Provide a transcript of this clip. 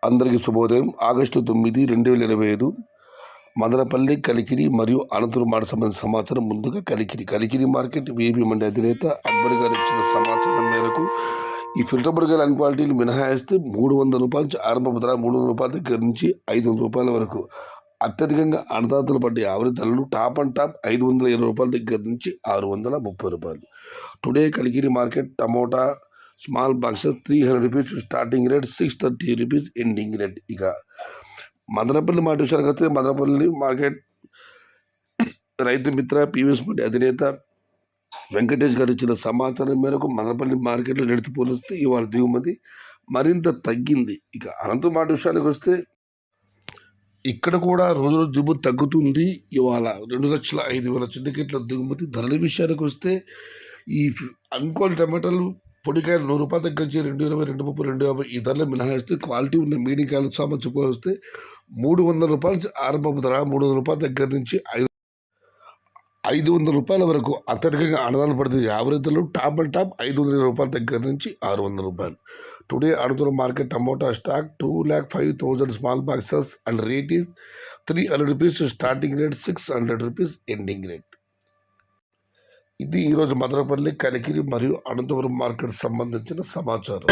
అందరికీ శుభోదయం. ఆగస్టు 9, 2025 మదనపల్లి, కలికిరి మరియు అనంతపురం మాట సంబంధించిన సమాచారం. ముందుగా కలికిరి మార్కెట్ వీఐపీ మండి అధినేత అక్బర్ గారు ఇచ్చిన సమాచారం మేరకు ఈ ఫిల్టర్ బర్గర్ అన్ క్వాలిటీలు మినహాయిస్తే 300 రూపాయల నుంచి ఆరంభ ధర 300 రూపాయల దగ్గర నుంచి 500 రూపాయల వరకు అత్యధికంగా అన్నదాతలు పడ్డ యావరి ధరలు టాప్ అండ్ టాప్ 520 రూపాయల దగ్గర నుంచి 630 రూపాయలు. Today Kalikiri market tomato small boxes 300 rupees starting rate, 630 rupees ending rate. ఇక మదనపల్లి మాట విషయానికి వస్తే మదనపల్లి మార్కెట్ రైతు మిత్ర పీవీఎస్ మండి అధినేత వెంకటేష్ గారు ఇచ్చిన సమాచారం మేరకు మదనపల్లి మార్కెట్లో నెడితే పోలిస్తే ఇవాళ దిగుమతి మరింత తగ్గింది. ఇక అనంతపురం మాట విషయానికి వస్తే ఇక్కడ కూడా రోజు రోజు దిగుమతి తగ్గుతుంది. ఇవాళ 2,05,000 చిండికెట్ల దిగుమతి. ధరల విషయానికి వస్తే ఈ అంకోల్ టమాటాలు పొడికాయలు 100 రూపాయల దగ్గర నుంచి 220, 230, 250 ఈ ధరలు మినహాయిస్తే క్వాలిటీ ఉన్న మీడియం కాయలు సామాన్ వస్తే 300 రూపాయల నుంచి ఆరంభపు ధర 300 రూపాయల దగ్గర నుంచి 500 రూపాయల వరకు అత్యధికంగా అన్నదాలు పడుతుంది. యావరేజ్ ధరలు టాప్ అండ్ టాప్ 500 రూపాయల దగ్గర నుంచి 600 రూపాయలు. Today Anantapuram market tomato stock 2,05,000 small boxes and rate is 300 rupees starting rate, 600 rupees ending rate. ఇది ఈరోజు మదనపల్లి, కలికిరి మరియు అనంతపురం మార్కెట్ సంబంధించిన సమాచారం.